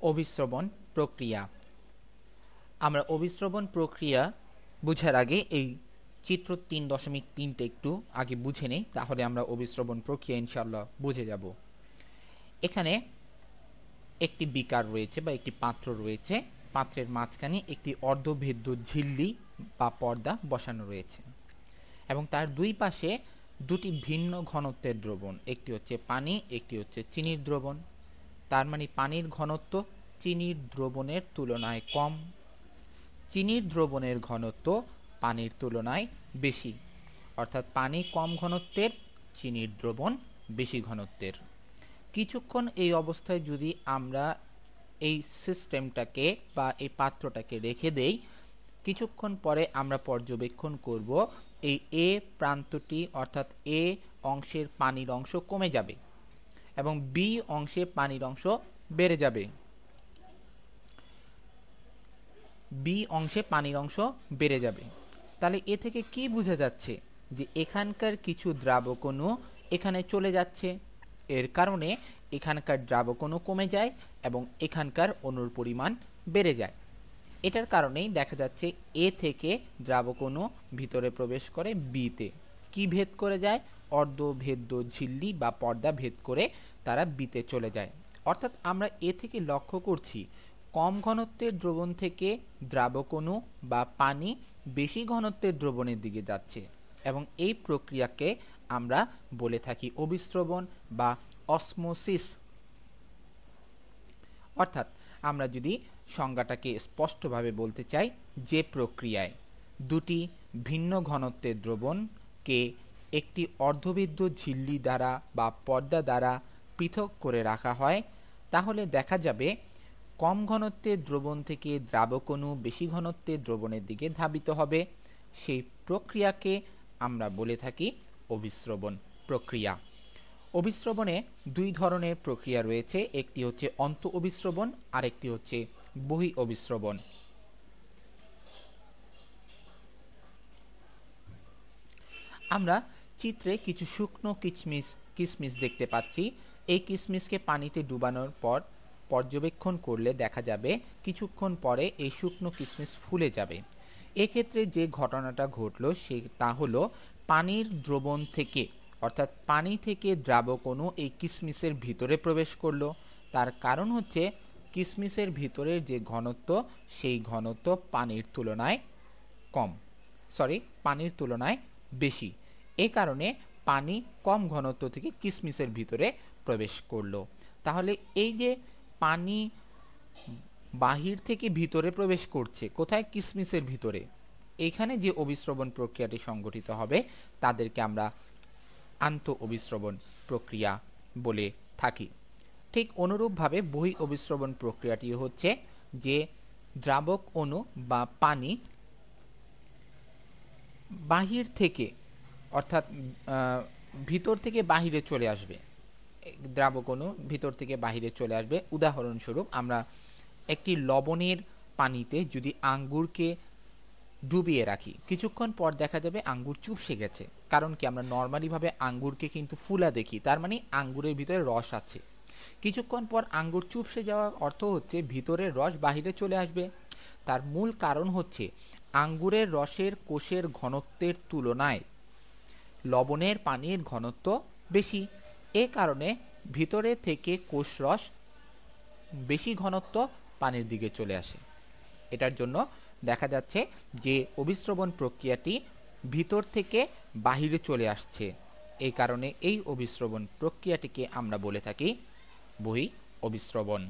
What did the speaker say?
অভিস্রবণ প্রক্রিয়া। আমরা অভিস্রবণ প্রক্রিয়া বুঝার আগে এই চিত্র 3.3টা একটু আগে বুঝে নেই, তাহলে আমরা অভিস্রবণ প্রক্রিয়া ইনশাআল্লাহ বুঝে যাব। এখানে একটি বিকার রয়েছে বা একটি পাত্র রয়েছে, পাত্রের মাঝখানে একটি অর্ধভেদ্য ঝিল্লি বা পর্দা বসানো রয়েছে এবং তার দুই পাশে দুটি ভিন্ন ঘনত্বের দ্রবণ, একটি হচ্ছে পানি, একটি হচ্ছে চিনির দ্রবণ। তার মানে পানির ঘনত্ব চিনির দ্রবণের তুলনায় কম, চিনির দ্রবণের ঘনত্ব পানির তুলনায় বেশি, অর্থাৎ পানি কম ঘনত্বের, চিনির দ্রবণ বেশি ঘনত্বের। কিছুক্ষণ এই অবস্থায় যদি আমরা এই সিস্টেমটাকে বা এই পাত্রটাকে রেখে দেই, কিছুক্ষণ পরে আমরা পর্যবেক্ষণ করব এই এ প্রান্তটি অর্থাৎ এ অংশের পানির অংশ কমে যাবে এবং বি অংশে পানির অংশ বেড়ে যাবে। বি অংশে পানির অংশ বেড়ে যাবে। তাহলে এ থেকে কি বোঝা যাচ্ছে? যে এখানকার কিছু দ্রাবক অণু এখানে চলে যাচ্ছে, এর কারণে এখানকার দ্রাবক অণু কমে যায় এবং এখানকার অণুর পরিমাণ বেড়ে যায়। এটার কারণেই দেখা যাচ্ছে এ থেকে দ্রাবক অণু ভিতরে প্রবেশ করে বিতে। কি ভেদ করে যায়? অর্ধভেদ্য ঝিল্লি বা পর্দা ভেদ করে তারা বিতে চলে যায়। অর্থাৎ আমরা এ থেকে লক্ষ্য করছি কম ঘনত্বের দ্রবণ থেকে দ্রাবক অণু বা পানি বেশি ঘনত্বের দ্রবণের দিকে যাচ্ছে এবং এই প্রক্রিয়াকে আমরা বলে থাকি অভিস্রবণ বা অসমোসিস। অর্থাৎ আমরা যদি সংজ্ঞাটাকে স্পষ্টভাবে বলতে চাই, যে প্রক্রিয়ায় দুটি ভিন্ন ঘনত্বের দ্রবণকে একটি অর্ধভেদ্য ঝিল্লি দ্বারা বা পর্দা দ্বারা পৃথক করে রাখা হয়, তাহলে দেখা যাবে কম ঘনত্বের দ্রবণ থেকে দ্রাবক অণু বেশি ঘনত্বের দ্রবণের দিকে ধাবিত হবে। সেই প্রক্রিয়াকে আমরা বলে থাকি অভিস্রবণ প্রক্রিয়া। অভিস্রবণে দুই ধরনের প্রক্রিয়া রয়েছে, একটি হচ্ছে অন্ত অভিস্রবণ আর একটি হচ্ছে বহি অভিস্রবণ। আমরা চিত্রে কিছু শুকনো কিশমিশ দেখতে পাচ্ছি। এই কিশমিশকে পানিতে ডুবানোর পর পর্যবেক্ষণ করলে দেখা যাবে কিছুক্ষণ পরে এই শুকনো কিশমিশ ফুলে যাবে। এক্ষেত্রে যে ঘটনাটা ঘটলো তা হলো পানির দ্রবণ থেকে অর্থাৎ পানি থেকে দ্রাবক অণু এই কিশমিশের ভিতরে প্রবেশ করলো। তার কারণ হচ্ছে কিশমিশের ভিতরের যে ঘনত্ব, সেই ঘনত্ব পানির তুলনায় পানির তুলনায় বেশি। এই কারণে পানি কম ঘনত্ব থেকে কিশমিশের ভিতরে প্রবেশ করলো। তাহলে এই যে পানি বাহির থেকে ভিতরে প্রবেশ করছে, কোথায়? কিশমিশের ভিতরে। এখানে যে অভিস্রবণ প্রক্রিয়াটি সংঘটিত হবে তাদেরকে আমরা আন্ত অভিস্রবণ প্রক্রিয়া বলে থাকি। ঠিক অনুরূপভাবে বহি অভিস্রবণ প্রক্রিয়াটি হচ্ছে যে দ্রাবক অণু বা পানি বাহির থেকে অর্থাৎ ভিতর থেকে বাহিরে চলে আসবে, দ্রাবক অণু ভিতর থেকে বাহিরে চলে আসবে। উদাহরণস্বরূপ আমরা একটি লবণের পানিতে যদি আঙ্গুরকে ডুবিয়ে রাখি, কিছুক্ষণ পর দেখা যাবে আঙ্গুর চুপসে গেছে। কারণ কি? আমরা নর্মালি ভাবে আঙ্গুরকে কিন্তু ফুলা দেখি, তার মানে আঙ্গুরের ভিতরে রস আছে। কিছুক্ষণ পর আঙ্গুর চুপসে যাওয়ার অর্থ হচ্ছে ভিতরের রস বাহিরে চলে আসবে। তার মূল কারণ হচ্ছে আঙ্গুরের রসের কোষের ঘনত্বের তুলনায় লবণের পানির ঘনত্ব বেশি। এ কারণে ভিতরে থেকে কোষ রস বেশি ঘনত্ব পানির দিকে চলে আসে। এটার জন্য দেখা যাচ্ছে যে অভিস্রবণ প্রক্রিয়াটি ভিতর থেকে বাহিরে চলে আসছে। এই কারণে এই অভিস্রবণ প্রক্রিয়াটিকে আমরা বলে থাকি বহি অভিস্রবণ।